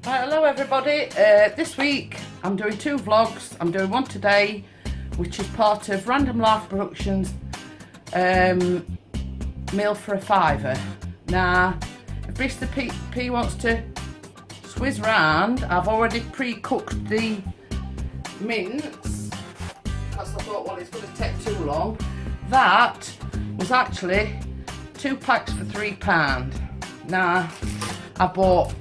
Right, hello everybody. This week I'm doing two vlogs. I'm doing one today, which is part of Random Life Productions meal for a fiver. Now, if Mr. P wants to swizz round, I've already pre-cooked the mince because I thought, well, it's going to take too long. That was actually 2 packs for £3. Now, I bought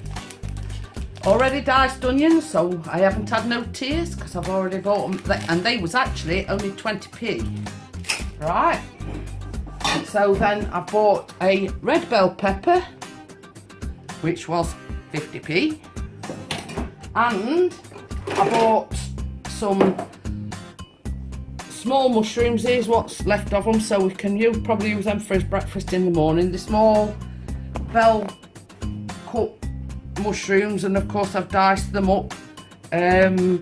already diced onions, so I haven't had no tears because I've already bought them, and they was actually only 20p. Right, so then I bought a red bell pepper, which was 50p, and I bought some small mushrooms. Here's what's left of them, so we can probably use them for his breakfast in the morning. The small bell cut mushrooms, and of course I've diced them up. So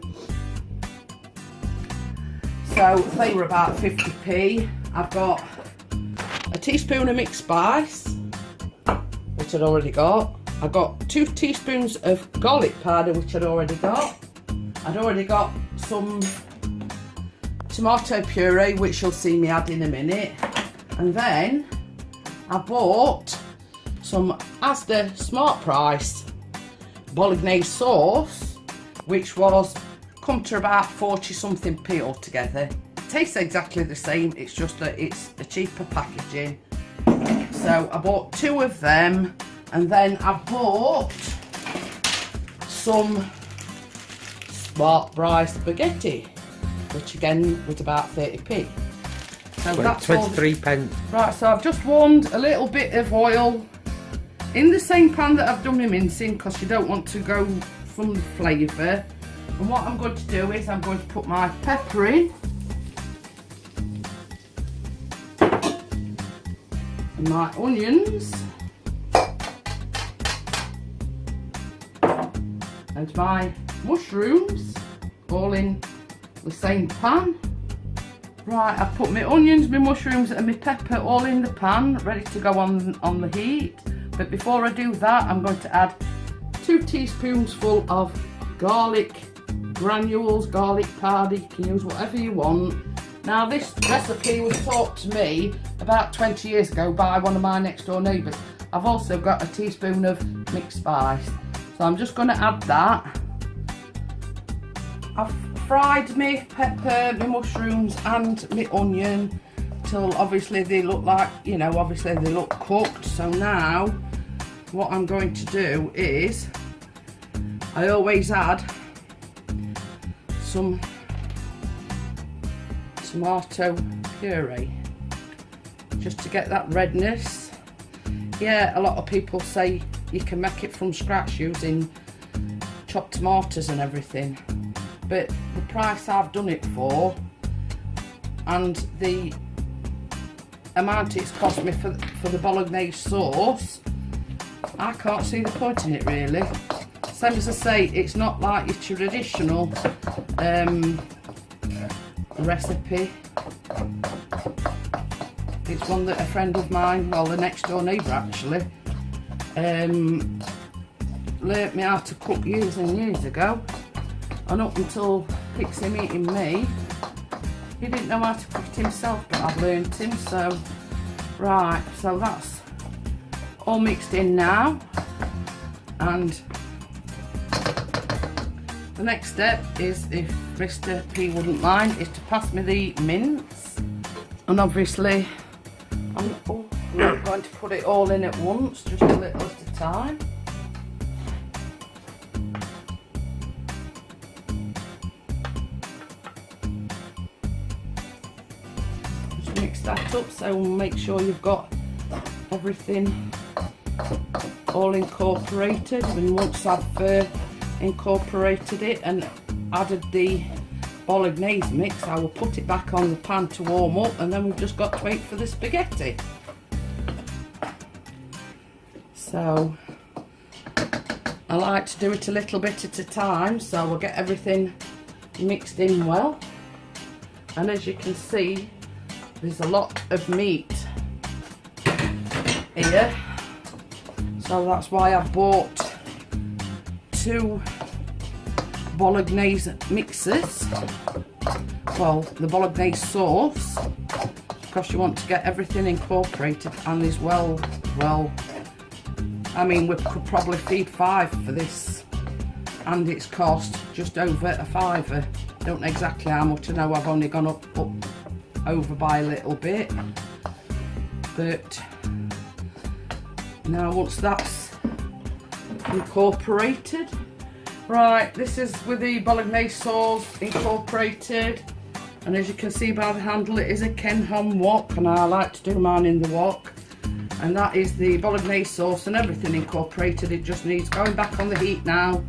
they were about 50p. I've got a teaspoon of mixed spice, which I'd already got. I've got 2 teaspoons of garlic powder, which I'd already got. I'd already got some tomato puree, which you'll see me add in a minute. And then I bought some Asda Smart Price Bolognese sauce, which was come to about 40 something p altogether. It tastes exactly the same, it's just that it's a cheaper packaging. So I bought 2 of them, and then I bought some Smart Price spaghetti, which again was about 30p. So that's 23 pence. Right, so I've just warmed a little bit of oil in the same pan that I've done my mincing, because you don't want to go from the flavour. And what I'm going to do is I'm going to put my pepper in, and my onions, and my mushrooms, all in the same pan. Right, I've put my onions, my mushrooms and my pepper all in the pan, ready to go on the heat. But before I do that, I'm going to add 2 teaspoons full of garlic granules, garlic powder. You can use whatever you want. Now, this recipe was taught to me about 20 years ago by one of my next door neighbours. I've also got a teaspoon of mixed spice. So I'm just going to add that. I've fried my pepper, my mushrooms and my onion till obviously they look like, you know, obviously they look cooked. So now what I'm going to do is I always add some tomato puree just to get that redness. Yeah, a lot of people say you can make it from scratch using chopped tomatoes and everything, but the price I've done it for and the amount it's cost me for the bolognese sauce, I can't see the point in it really. Same as I say, it's not like your traditional recipe. It's one that a friend of mine, well, the next door neighbour actually, learnt me how to cook years and years ago, and up until Pixie meeting me, he didn't know how to cook it himself, but I've learnt him. So right, so that's all mixed in now, and the next step is, if Mr. P wouldn't mind, is to pass me the mince. And obviously I'm not going to put it all in at once, just a little at a time. Just mix that up, so make sure you've got everything all incorporated. And once I've incorporated it and added the bolognese mix, I will put it back on the pan to warm up, and then we've just got to wait for the spaghetti. So I like to do it a little bit at a time, so we'll get everything mixed in well. And as you can see, there's a lot of meat here, so that's why I've bought 2 bolognese mixes. Well, the bolognese sauce, because you want to get everything incorporated, and as well, I mean, we could probably feed 5 for this, and it's cost just over a £5. Don't know exactly how much. I know I've only gone up over by a little bit, but now once that's incorporated, right, this is with the bolognese sauce incorporated, and as you can see by the handle, it is a Ken Ham wok, and I like to do mine in the wok. And that is the bolognese sauce and everything incorporated. It just needs going back on the heat now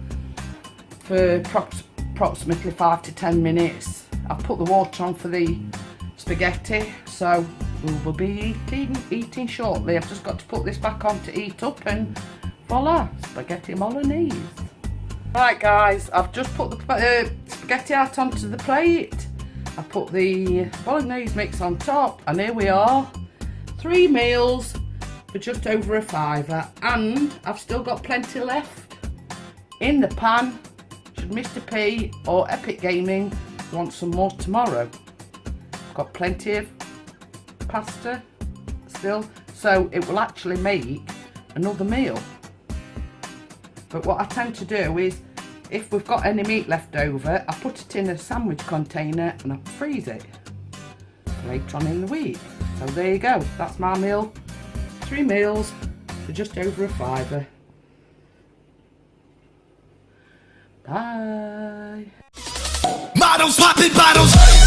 for approximately 5 to 10 minutes. I've put the water on for the spaghetti, so we will be eating shortly. I've just got to put this back on to heat up, and voila, spaghetti bolognese. Right guys, I've just put the spaghetti out onto the plate. I put the bolognese mix on top, and here we are, 3 meals for just over a £5, and I've still got plenty left in the pan. Should Mr. P or Epic Gaming want some more tomorrow. I've got plenty of pasta still, so it will actually make another meal. But what I tend to do is, if we've got any meat left over, I put it in a sandwich container and I freeze it later on in the week. So there you go, that's my meal. 3 meals for just over a £5. Bye. Models popping bottles.